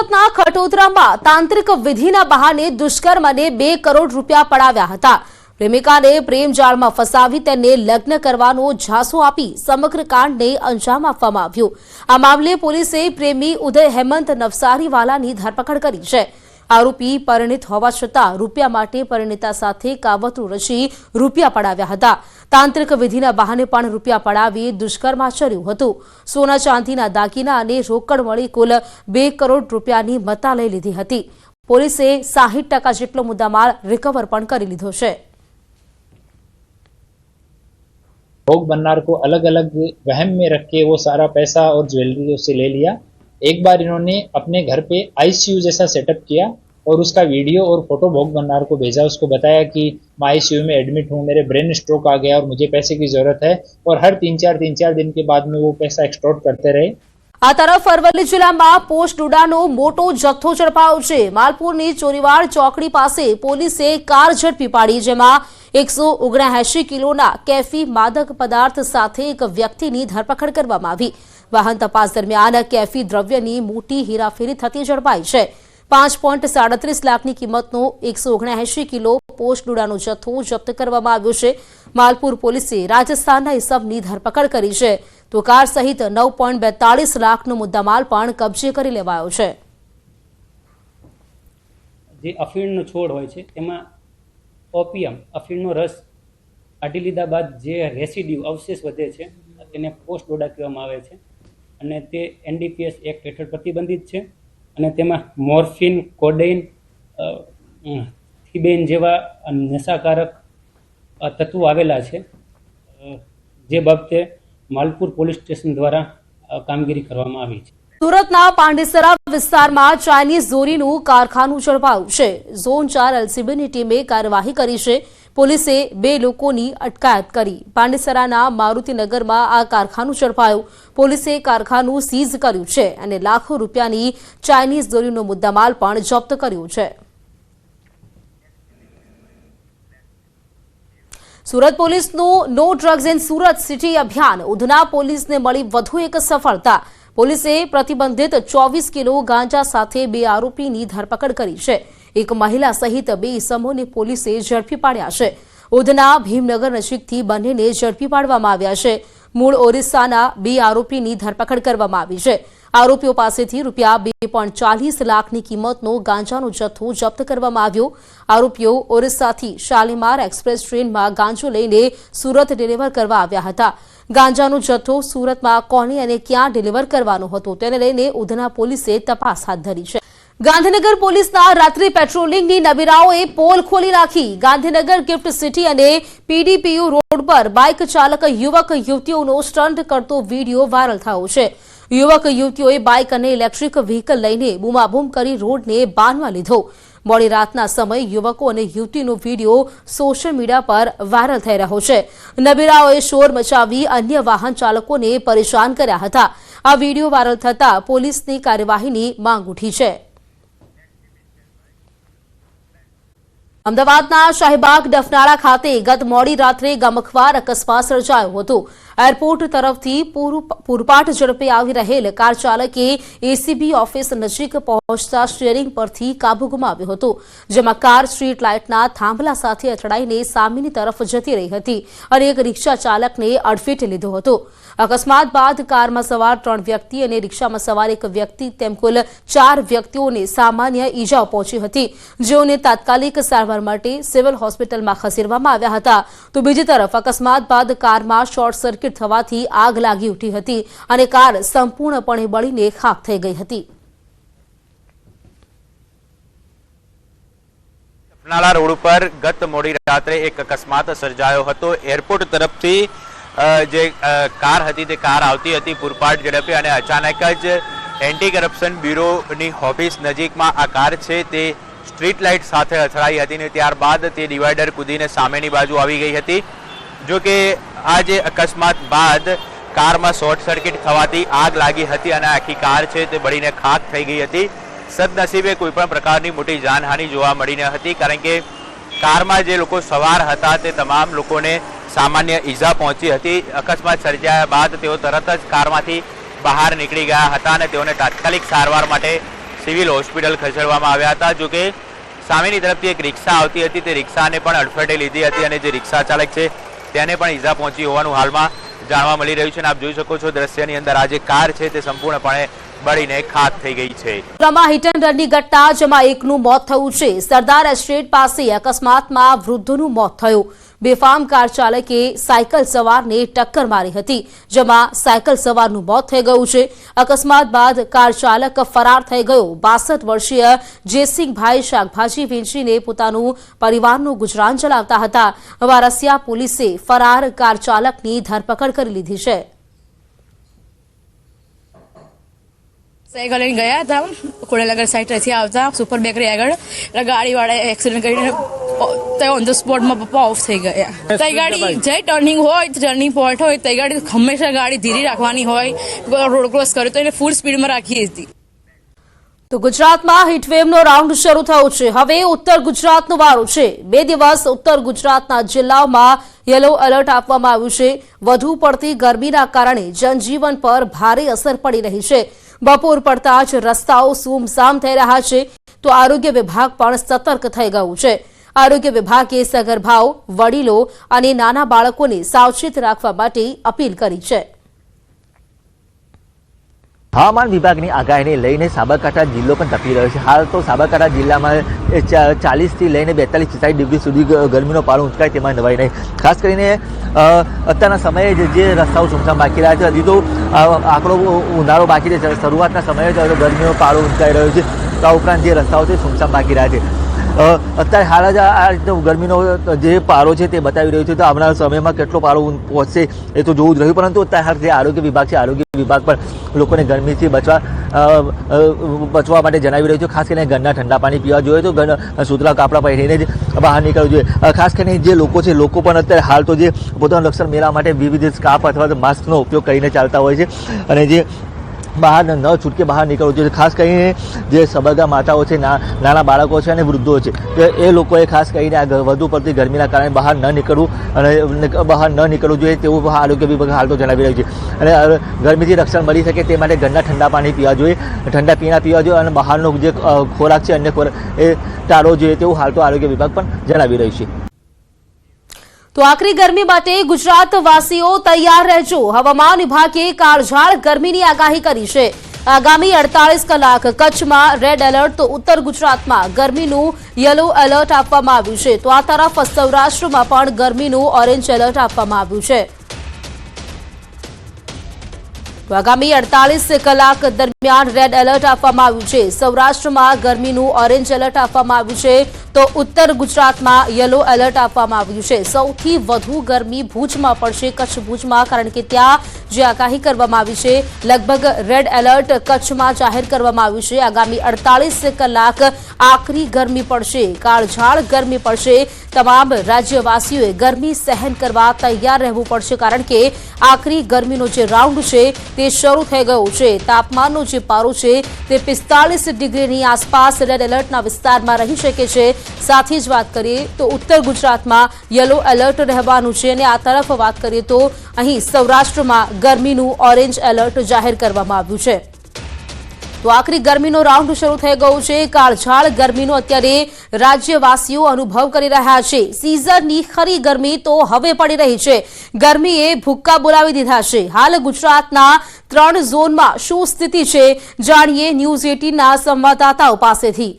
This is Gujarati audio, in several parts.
સુરતના ખટોદરામાં તાંત્રિક વિધિના બહાને દુષ્કર્મને 2 કરોડ રૂપિયા પડાવ્યા હતા। પ્રેમિકાને પ્રેમ જાળમાં ફસાવી તેને લગ્ન કરવાનો ઝાંસો આપી સમગ્ર કાંડને અંજામ આપવામાં આવ્યું। આ મામલે પોલીસે પ્રેમી ઉદય હેમંત નવસારીવાલાની ધરપકડ કરી છે। આરોપી પરિણીત હોવા છતાં રૂપિયા માટે પરિણીતા સાથે કાવતરું રચી રૂપિયા પડાવ્યા હતા। તાંત્રિક વિધિના બહાને પણ રૂપિયા પડાવી દુષ્કર્મ આચર્યું હતું। સોના ચાંદીના દાગીના અને રોકડ મળી કુલ 2 કરોડ રૂપિયાની મત્તા લઈ લીધી હતી। પોલીસે 60% જેટલો મુદ્દામાલ રિકવર પણ કરી લીધો છે। भोग बननार को अलग अलग वहम में रख के वो सारा पैसा और ज्वेलरी उससे ले लिया। एक बार इन्होंने अपने घर पे आईसीयू जैसा सेटअप किया और उसका वीडियो और फोटो भोग बननार को भेजा। उसको बताया कि मैं आईसीयू में एडमिट हूँ, मेरे ब्रेन स्ट्रोक आ गया और मुझे पैसे की जरूरत है। और हर 3-4 दिन के बाद में वो पैसा एक्सटॉर्ट करते रहे। આ તરફ અરવલ્લી જિલ્લામાં પોસ્ટ ડોડાનો મોટો જથ્થો ઝડપાયો છે। માલપુરની ચોરીવાડ ચોકડી પાસે પોલીસે કાર ઝડપી પાડી, જેમાં 179 કિલોના કેફી માદક પદાર્થ સાથે એક વ્યક્તિની ધરપકડ કરવામાં આવી। વાહન તપાસ દરમિયાન કેફી દ્રવ્યની મોટી હેરાફેરી થતી ઝડપાઈ છે। 5.37 લાખની કિંમતનો 179 કિલો પોસ્ટ ડોડાનો જથ્થો જપ્ત કરવામાં આવ્યો છે। માલપુર પોલીસે રાજસ્થાનના ઇસમની ધરપકડ કરી છે, તો કાર સહિત 9.42 લાખનો મુદ્દામાલ પણ કબજે કરી લેવાયો છે। જે અફીણનો છોડ હોય છે તેમાં ઓપિયમ અફીણનો રસ કાઢી લીધા બાદ જે રેસિડ્યુ અવશેષ વધે છે તેને પોસ્ટ ડોડા કહેવામાં આવે છે અને તે એનડીપીએસ એક્ટ હેઠળ પ્રતિબંધિત છે। અને તેમાં મોર્ફિન, કોડેઇન, થીબેન જેવા નશાકારક તત્વો આવેલા છે, જે બાબતે માલપુર પોલીસ સ્ટેશન દ્વારા કામગીરી કરવામાં આવી છે। સુરતના પાંડેસરા વિસ્તારમાં ચાઇનીઝ દોરીનું કારખાનું ઝડપાયું છે। ઝોન 4 એલસીબીની ટીમે કાર્યવાહી કરી છે। પોલીસે 2 લોકોની અટકાયત કરી। પાંડેસરાના મારુતિનગરમાં આ કારખાનું ઝડપાયું। પોલીસે કારખાનું સીઝ કર્યું છે અને લાખો રૂપિયાની ચાઇનીઝ દોરીનો મુદ્દામાલ પણ જપ્ત કર્યો છે। સુરત પોલીસનું no drugs in Surat city અભિયાન ઉધના પોલીસને મળી વધુ એક સફળતા। પોલીસે પ્રતિબંધિત 24 કિલો ગાંજા સાથે 2 આરોપીની ધરપકડ કરી છે। એક મહિલા સહિત 2 ઇસમોને પોલીસે ઝડપી પાડ્યા છે। ઉધના ભીમનગર નજીકથી બંનેને ઝડપી પાડવામાં આવ્યા છે। મૂળ ઓરિસ્સાના 2 આરોપીની ધરપકડ કરવામાં આવી છે। આરોપીઓ પાસેથી રૂપિયા 2.40 લાખની કિંમતનો ગાંજાનો જથ્થો જપ્ત કરવામાં આવ્યો। આરોપીઓ ઓરિસ્સાથી શાલીમાર એક્સપ્રેસ ટ્રેનમાં ગાંજો લઈને સુરત ડિલિવર કરવા આવ્યા હતા। ગાંજાનો જથ્થો સુરતમાં કોને અને ક્યાં ડિલિવર કરવાનો હતો તેને લઈને ઉધના પોલીસે તપાસ હાથ ધરી છે। ગાંધીનગર પોલીસના રાત્રિ પેટ્રોલિંગની નબીરાઓએ પોલ ખોલી નાખી। ગાંધીનગર ગિફ્ટ સિટી અને પીડીપીયુ રોડ પર બાઇક ચાલક યુવક યુવતીઓનો સ્ટન્ટ કરતો વિડીયો વાયરલ થયો છે। યુવક યુવતીઓએ બાઇક અને ઇલેક્ટ્રિક વ્હીકલ લઈને બૂમાબૂમ કરી રોડને બાનમાં લીધો। મોડી રાતના સમયે યુવકો અને યુવતીનો વિડીયો સોશિયલ મીડિયા પર વાયરલ થઈ રહ્યો છે। નબીરાઓએ શોર મચાવી અન્ય વાહન ચાલકોને પરેશાન કર્યા હતા। આ વિડીયો વાયરલ થતાં પોલીસની કાર્યવાહીની માંગ ઉઠી છે। અમદાવાદના શાહીબાગ ડફનાળા ખાતે ગત મોડી રાત્રે ગમખ્વાર અકસ્માત સર્જાયો હતો। એરપોર્ટ તરફથી પૂરપાટ ઝડપે આવી રહેલ કાર ચાલકે એસીબી ઓફિસ નજીક પહોંચતા સ્ટીયરિંગ પરથી કાબુ ગુમાવ્યો હતો, જેમાં કાર સ્ટ્રીટ લાઇટના થાંભલા સાથે અથડાઈને સામેની તરફ જતી રહી હતી અને એક રિક્ષા ચાલકને અડફેટે લીધો હતો। અકસ્માત બાદ કારમાં સવાર 3 વ્યક્તિ અને રિક્ષામાં સવાર 1 વ્યક્તિ તેમ કુલ 4 વ્યક્તિઓને સામાન્ય ઈજાઓ પહોંચી હતી, જેઓને તાત્કાલિક સારવાર માટે સિવિલ હોસ્પિટલમાં ખસેડવામાં આવ્યા હતા। તો બીજી તરફ અકસ્માત બાદ કારમાં શોર્ટ સર્કિટ થવાથી આગ લાગી ઉઠી હતી અને કાર સંપૂર્ણપણે બળીને ખાખ થઈ ગઈ હતી। ડફનાળા રોડ ઉપર ગત મોડી રાત્રે એક અકસ્માત સર્જાયો હતો। એરપોર્ટ તરફથી જે કાર હતી તે કાર આવતી હતી પૂરપાટ ઝડપે અને અચાનક જ એન્ટી કરપ્શન બ્યુરોની ઓફિસ નજીકમાં આ કાર છે તે સ્ટ્રીટ લાઇટ સાથે અથડાઈ હતી અને ત્યારબાદ તે ડિવાઈડર કૂદીને સામેની બાજુ આવી ગઈ હતી। જો કે આ જે અકસ્માત બાદ કારમાં શોર્ટ સર્કિટ થવાથી આગ લાગી હતી અને આખી કાર છે તે બળીને ખાખ થઈ ગઈ હતી। સદનસીબે કોઈપણ પ્રકારની મોટી જાનહાનિ જોવા મળી ન હતી, કારણ કે કારમાં જે લોકો સવાર હતા તે તમામ લોકોને સામાન્ય ઈજા પહોંચી હતી। અકસ્માત સર્જાયા બાદ તેઓ તરત જ કારમાંથી બહાર નીકળી ગયા હતા અને તેઓને તાત્કાલિક સારવાર માટે સિવિલ હોસ્પિટલ ખસેડવામાં આવ્યા હતા. જોકે સામેની તરફથી એક રિક્ષા આવતી હતી, તે રિક્ષાને પણ અડફેટે લીધી હતી અને જે રિક્ષા ચાલક છે તેને પણ ઈજા પહોંચી હોવાનું હાલમાં જાણવા મળી રહ્યું છે. અને આપ જોઈ શકો છો દ્રશ્યની અંદર આ જે કાર છે તે સંપૂર્ણપણે બળીને ખાક થઈ ગઈ છે. હિટ એન્ડ રનની ઘટના, જેમાં એકનું મોત થયું છે. સરદાર એસ્ટેટ પાસે અકસ્માતમાં વૃદ્ધનું મોત થયું. બેફામ કાર ચાલકે સાયકલ સવારને ટક્કર મારી હતી, જેમાં સાયકલ સવારનું મોત થઈ ગયું છે. અકસ્માત બાદ કાર ચાલક ફરાર થઈ ગયો. 62 વર્ષીય જયસિંહભાઈ શાકભાજી વેચીને પોતાનું પરિવારનું ગુજરાન ચલાવતા હતા. વારસિયા પોલીસે ફરાર કાર ચાલકની ધરપકડ કરી લીધી છે. સાયકલ લઈને ગયા હતા ખોડેલનગર સાઈડથી આવતા સુપર બેકરી આગળ, એટલે ગાડીવાળાએ એક્સિડન્ટ કરીને ઓન ધ સ્પોટમાં પપ્પા ઓફ થઈ ગયા. તે ગાડી જે ટર્નિંગ હોય, ટર્નિંગ પોઈન્ટ હોય, તે ગાડી હંમેશા ગાડી ધીરી રાખવાની હોય. રોડ ક્રોસ કર્યો તો એને ફૂલ સ્પીડમાં રાખી હતી. તો ગુજરાતમાં હીટવેવનો રાઉન્ડ શરૂ થયો છે. હવે ઉત્તર ગુજરાતનો વારો છે. 2 દિવસ ઉત્તર ગુજરાતના જિલ્લાઓમાં યલો એલર્ટ આપવામાં આવ્યું છે. વધુ પડતી ગરમીના કારણે જનજીવન પર ભારે અસર પડી રહી છે. બપોર પડતા જ રસ્તાઓ સૂમસામ થઈ રહ્યા છે. તો આરોગ્ય વિભાગ પણ સતર્ક થઈ ગયું છે. આરોગ્ય વિભાગે સગર્ભાઓ, વડીલો અને નાના બાળકોને સાવચેત રાખવા માટે અપીલ કરી છે. હવામાન વિભાગની આગાહીને લઈને સાબરકાંઠા જિલ્લો પણ તપી રહ્યો છે. હાલ તો સાબરકાંઠા જિલ્લામાં 40થી લઈને 42-46 ડિગ્રી સુધી ગરમીનો પારો ઊંચકાય તેમાં નવાઈ નહીં. ખાસ કરીને અત્યારના સમયે જે રસ્તાઓ સુમસામ બાકી રહ્યા છે, હજી તો આંકડો ઉનાળો બાકી છે, શરૂઆતના સમયે જ ગરમીનો પારો ઊંચકાઈ રહ્યો છે. આ ઉપરાંત જે રસ્તાઓ છે સુમસામ બાકી રહ્યા છે. અત્યારે હાલ જ આ ગરમીનો જે પારો છે તે બતાવી રહ્યું છે. તો આવનારા સમયમાં કેટલો પારો પહોંચશે એ તો જોવું જ રહ્યું. પરંતુ અત્યારે હાલ જે આરોગ્ય વિભાગ છે, આરોગ્ય વિભાગ પણ લોકોને ગરમીથી બચવા માટે જણાવી રહ્યું છે. ખાસ કરીને ઘરના ઠંડા પાણી પીવા જોઈએ, તો સુતરા કાપડા પહેરીને જ બહાર નીકળવું જોઈએ. ખાસ કરીને જે લોકો છે, લોકો પણ અત્યારે હાલ તો જે પોતાનું રક્ષણ મેળવવા માટે વિવિધ સ્કાર્ફ અથવા માસ્કનો ઉપયોગ કરીને ચાલતા હોય છે. અને જે બહાર ન છૂટકે બહાર નીકળવું જોઈએ. ખાસ કરીને જે સબરગા માતાઓ છે, નાના બાળકો છે અને વૃદ્ધો છે, એ લોકોએ ખાસ કરીને આ વધુ પડતી ગરમીના કારણે બહાર ન નીકળવું અને બહાર ન નીકળવું જોઈએ તેવું આરોગ્ય વિભાગ હાલ તો જણાવી રહ્યું છે. અને ગરમીથી રક્ષણ મળી શકે તે માટે ઘરના ઠંડા પાણી પીવા જોઈએ, ઠંડા પીણા પીવા જોઈએ અને બહારનો જે ખોરાક છે, અન્ય ખોરાક એ ટાળવો જોઈએ તેવું હાલ તો આરોગ્ય વિભાગ પણ જણાવી રહ્યું છે. તો આકરી ગરમી માટે ગુજરાતવાસીઓ તૈયાર રહેજો. હવામાન વિભાગે કાળઝાળ ગરમીની આગાહી કરી છે. આગામી 48 કલાક કચ્છમાં રેડ એલર્ટ, તો ઉત્તર ગુજરાતમાં ગરમીનું યલો એલર્ટ આપવામાં આવ્યું છે. તો આ તરફ સૌરાષ્ટ્રમાં પણ ગરમીનું ઓરેન્જ એલર્ટ આપવામાં આવ્યું છે. આગામી 48 કલાક દરમિયાન રેડ એલર્ટ આપવામાં આવ્યું છે. સૌરાષ્ટ્રમાં ગરમીનું ઓરેન્જ એલર્ટ આપવામાં આવ્યું છે. તો ઉત્તર ગુજરાતમાં યલો એલર્ટ આપવામાં આવ્યું છે. સૌથી વધુ ગરમી ભુજમાં પડશે, કચ્છ ભુજમાં, કારણ કે ત્યાં જે આગાહી કરવામાં આવી છે, લગભગ રેડ એલર્ટ કચ્છમાં જાહેર કરવામાં આવ્યું છે. આગામી 48 કલાક આકરી ગરમી પડશે, કાળઝાળ ગરમી પડશે. તમામ રાજ્યવાસીઓએ ગરમી સહન કરવા તૈયાર રહેવું પડશે, કારણ કે આકરી ગરમીનો જે રાઉન્ડ છે તે શરૂ થઈ ગયો છે. તાપમાનનો જે પારો છે તે 45 ડિગ્રીની આસપાસ રેડ એલર્ટના વિસ્તારમાં રહી શકે છે. સાથે જ વાત કરીએ તો ઉત્તર ગુજરાતમાં યલો એલર્ટ રહેવાનું છે. અને આ તરફ વાત કરીએ તો અહીં સૌરાષ્ટ્રમાં ગરમીનું ઓરેન્જ એલર્ટ જાહેર કરવામાં આવ્યું છે. તો આખરી ગરમીનો રાઉન્ડ શરૂ થઈ ગયો છે. કાળઝાળ ગરમીનો અત્યારે રાજ્યવાસીઓ અનુભવ કરી રહ્યા છે. સિઝનની ખરી ગરમી તો હવે પડી રહી છે. ગરમીએ ભૂક્કા બોલાવી દીધા છે. હાલ ગુજરાતના 3 ઝોનમાં શું સ્થિતિ છે, જાણીએ ન્યૂઝ 18ના સંવાદદાતાઓ પાસેથી.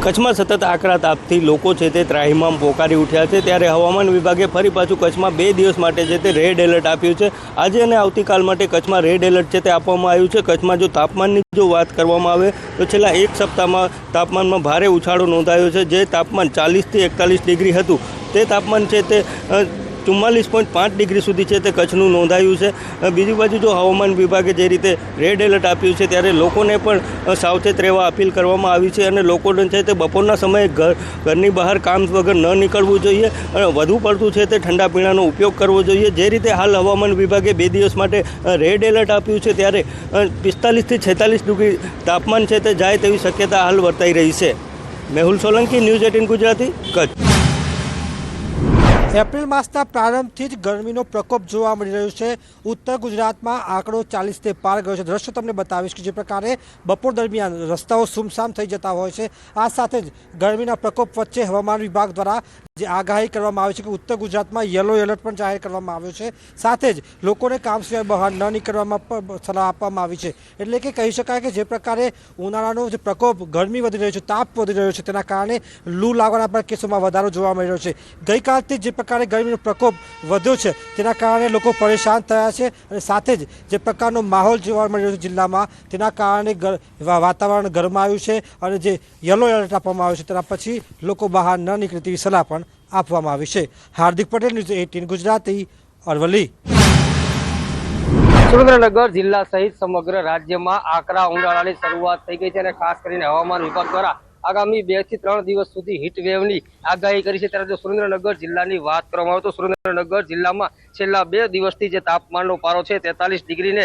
કચ્છમાં સતત આકરા તાપથી લોકો છે તે ત્રાહિમામ પોકારી ઉઠ્યા છે. ત્યારે હવામાન વિભાગે ફરી પાછું કચ્છમાં 2 દિવસ માટે છે તે રેડ એલર્ટ આપ્યું છે. આજે અને આવતીકાલ માટે કચ્છમાં રેડ એલર્ટ છે તે આપવામાં આવ્યું છે. કચ્છમાં જો તાપમાનની જો વાત કરવામાં આવે તો છેલ્લા 1 સપ્તાહમાં તાપમાનમાં ભારે ઉછાળો નોંધાયો છે. જે તાપમાન 40થી 41 ડિગ્રી હતું તે તાપમાન છે તે 44.5 ડિગ્રી સુધી છે તે કચ્છનું નોંધાયું છે. બીજી બાજુ જો હવામાન વિભાગે જે રીતે રેડ એલર્ટ આપ્યું છે ત્યારે લોકોને પણ સાવચેત રહેવા અપીલ કરવામાં આવી છે. અને લોકોને છે તે બપોરના સમયે ઘરની બહાર કામ વગર ન નીકળવું જોઈએ અને વધુ પડતું છે તે ઠંડા પીણાનો ઉપયોગ કરવો જોઈએ. જે રીતે હાલ હવામાન વિભાગે 2 દિવસ માટે રેડ એલર્ટ આપ્યું છે ત્યારે 45થી 46 ડિગ્રી તાપમાન છે તે જાય તેવી શક્યતા હાલ વર્તાઈ રહી છે. મેહુલ સોલંકી, ન્યૂઝ 18 ગુજરાતી, કચ્છ. એપ્રિલ માસના પ્રારંભથી જ ગરમીનો પ્રકોપ જોવા મળી રહ્યો છે. ઉત્તર ગુજરાતમાં આંકડો 40 પાર ગયો છે. દ્રશ્ય તમને બતાવીશ કે જે પ્રકારે બપોર દરમિયાન રસ્તાઓ સુમસામ થઈ જતા હોય છે. આ સાથે જ ગરમીના પ્રકોપ વચ્ચે હવામાન વિભાગ દ્વારા જે આગાહી કરવામાં આવી છે કે ઉત્તર ગુજરાતમાં યલો એલર્ટ પણ જાહેર કરવામાં આવ્યો છે. સાથે જ લોકોને કામ સિવાય બહાર ન નીકળવામાં પણ સલાહ આપવામાં આવી છે. એટલે કે કહી શકાય કે જે પ્રકારે ઉનાળાનો જે પ્રકોપ ગરમી વધી રહ્યો છે, તાપ વધી રહ્યો છે, તેના કારણે લૂ લાગવાના પણ કેસોમાં વધારો જોવા મળી રહ્યો છે. ગઈકાલથી જે પ્રકારે ગરમીનો પ્રકોપ વધ્યો છે તેના કારણે લોકો પરેશાન થયા છે અને સાથે જ જે પ્રકારનો માહોલ જોવા મળી રહ્યો છે જિલ્લામાં, તેના કારણે વાતાવરણ ગરમાયું છે અને જે યલો એલર્ટ આપવામાં આવ્યું છે તેના પછી લોકો બહાર ન નીકળે તેવી સલાહ પણ આપવામાં આવી છે. હાર્દિક પટેલ, ન્યૂઝ 18 ગુજરાતી, અરવલ્લી. સુરેન્દ્રનગર જિલ્લા સહિત સમગ્ર રાજ્યમાં આકરા ઉનાળાની શરૂઆત થઈ ગઈ છે અને ખાસ કરીને હવામાન વિભાગ દ્વારા આગામી 2 થી 3 દિવસ સુધી હીટ વેવની આગાહી કરી છે. ત્યારે જો સુરેન્દ્રનગર જિલ્લાની વાત કરવામાં આવે તો સુરેન્દ્રનગર જિલ્લામાં છેલ્લા 2 દિવસથી જે તાપમાનનો પારો છે 43 ડિગ્રીને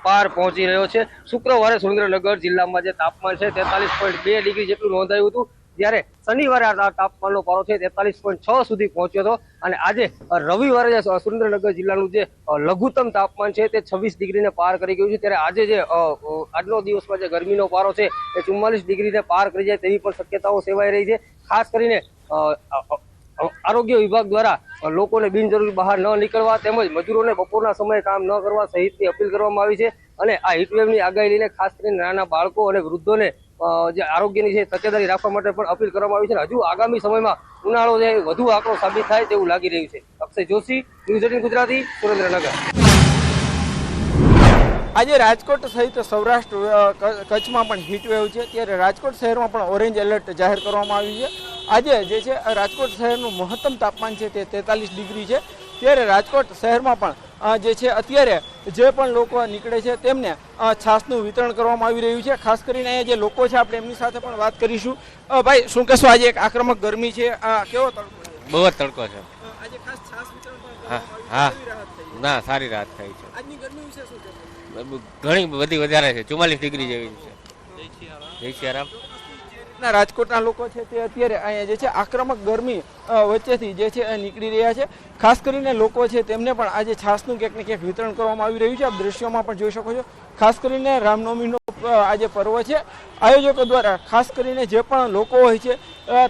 પાર પહોંચી રહ્યો છે. શુક્રવારે સુરેન્દ્રનગર જિલ્લામાં જે તાપમાન છે 43.2 ડિગ્રી જેટલું નોંધાયું હતું, જ્યારે શનિવારે આ તાપમાનનો પારો છે 43.6 સુધી પહોંચ્યો હતો અને આજે રવિવારે જે સુરેન્દ્રનગર જિલ્લાનું જે લઘુત્તમ તાપમાન છે તે 26 ડિગ્રીને પાર કરી ગયું છે. ત્યારે આજે જે આજનો દિવસમાં જે ગરમીનો પારો છે એ 44 ડિગ્રીને પાર કરી જાય તેવી પણ શક્યતાઓ સેવાઈ રહી છે. ખાસ કરીને આરોગ્ય વિભાગ દ્વારા લોકોને બિનજરૂરી બહાર ન નીકળવા તેમજ મજૂરોને બપોરના સમયે કામ ન કરવા સહિતની અપીલ કરવામાં આવી છે. અને આ હીટવેવની આગાહી લઈને ખાસ કરીને નાના બાળકો અને વૃદ્ધોને જે આરોગ્યની છે તકેદારી રાખવા માટે પણ અપીલ કરવામાં આવી છે. હજુ આગામી સમયમાં ઉનાળો જે વધુ આકરો સાબિત થાય તેવું લાગી રહ્યું છે. અક્ષય જોશી, ન્યૂઝ 18 ગુજરાતી, સુરેન્દ્રનગર. આજે રાજકોટ સહિત સૌરાષ્ટ્ર કચ્છમાં પણ હીટવેવ છે. ત્યારે રાજકોટ શહેરમાં પણ ઓરેન્જ એલર્ટ જાહેર કરવામાં આવ્યું છે. આજે જે છે રાજકોટ શહેરનું મહત્તમ તાપમાન છે તે 43 ડિગ્રી છે. ત્યારે રાજકોટ શહેરમાં પણ જે છે અત્યારે જે પણ લોકો નીકળે છે તેમને છાસનું વિતરણ કરવામાં આવી રહ્યું છે. ખાસ કરીને અહીંયા જે લોકો છે આપણે એમની સાથે પણ વાત કરીશું. ભાઈ, શું કહેશો, આજે એક આક્રમક ગરમી છે, કેવો તડકો? બહુ જ તડકો છે. આજે ખાસ છાસ વિતરણ પણ હા, ના સારી રાત થઈ છે. આજની ગરમી વિશે શું કહેશો? ઘણી બધી વધારે છે, 44 ડિગ્રી જેવી છે. જય શ્રી રામ. રાજકોટના લોકો છે તે અત્યારે અહીંયા જે છે આક્રમક ગરમી વચ્ચેથી જે છે નીકળી રહ્યા છે. ખાસ કરીને લોકો છે તેમને પણ આજે છાસનું ક્યાંક ને ક્યાંક વિતરણ કરવામાં આવી રહ્યું છે. આપ દ્રશ્યોમાં પણ જોઈ શકો છો. ખાસ કરીને રામનવમીનો આજે પર્વ છે. આયોજકો દ્વારા ખાસ કરીને જે પણ લોકો હોય છે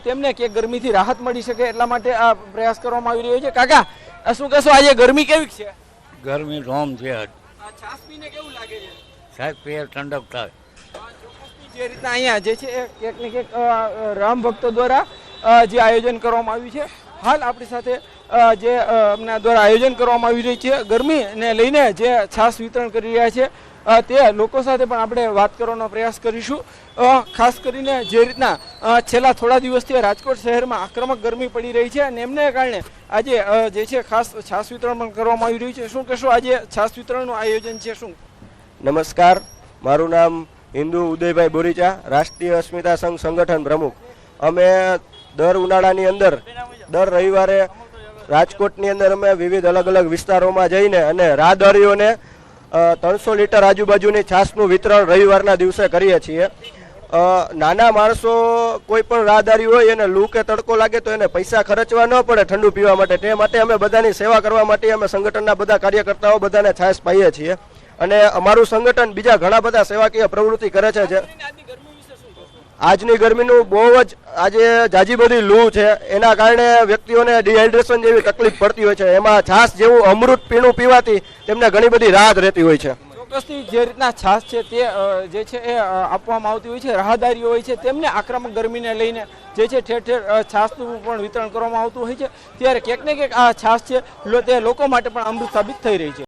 તેમને ક્યાંક ગરમીથી રાહત મળી શકે એટલા માટે આ પ્રયાસ કરવામાં આવી રહ્યો છે. કાકા, શું કહેશો, આજે ગરમી કેવી છે? ગરમી રોમ છે. છાસ પીને કેવું લાગે છે? સાહેબ પેટ ઠંડક થાય. જે રીતના અહીંયા જે છે ક્યાંક ને ક્યાંક રામ ભક્તો દ્વારા જે આયોજન કરવામાં આવ્યું છે, હાલ આપણી સાથે જે એમના દ્વારા આયોજન કરવામાં આવી રહી છે ગરમીને લઈને જે છાસ વિતરણ કરી રહ્યા છે તે લોકો સાથે પણ આપણે વાત કરવાનો પ્રયાસ કરીશું. ખાસ કરીને જે રીતના છેલ્લા થોડા દિવસથી રાજકોટ શહેરમાં આક્રમક ગરમી પડી રહી છે અને એમને કારણે આજે જે છે ખાસ છાસ વિતરણ પણ કરવામાં આવી રહ્યું છે. શું કહેશો, આજે છાસ વિતરણનું આયોજન છે શું? નમસ્કાર, મારું નામ હિન્દુ ઉદયભાઈ બોરીચા, રાષ્ટ્રીય અસ્મિતા સંઘ સંગઠન પ્રમુખ. અમે દર ઉનાળાની અંદર દર રવિવારે રાજકોટની અંદર અમે વિવિધ અલગ અલગ વિસ્તારોમાં જઈને અને રાહદારીઓને 300 લીટર આજુબાજુની છાસનું વિતરણ રવિવારના દિવસે કરીએ છીએ. નાના માણસો કોઈ પણ રાહદારી હોય એને લૂ કે તડકો લાગે તો એને પૈસા ખર્ચવા ન પડે ઠંડુ પીવા માટે, તે માટે અમે બધાની સેવા કરવા માટે અમે સંગઠનના બધા કાર્યકર્તાઓ બધાને છાસ પાઈએ છીએ. અને અમારું સંગઠન બીજા ઘણા બધા સેવાકીય પ્રવૃત્તિ કરે છે. આજની ગરમીનું બહુ જ આજે જાજી બધી લૂ છે, એના કારણે વ્યક્તિઓને ડિહાઇડ્રેશન જેવી તકલીફ પડતી હોય છે. એમાં છાસ જેવું અમૃત પીણું પીવાથી તેમને ઘણી બધી રાહત રહેતી હોય છે. ચોક્કસથી જે રીતના છાસ છે તે જે છે એ આપવામાં આવતી હોય છે, રાહદારીઓ હોય છે તેમને આક્રમક ગરમીને લઈને જે છે ઠેર ઠેર છાસનું પણ વિતરણ કરવામાં આવતું હોય છે. ત્યારે ક્યાંક ને ક્યાંક આ છાસ છે તે લોકો માટે પણ અમૃત સાબિત થઈ રહી છે.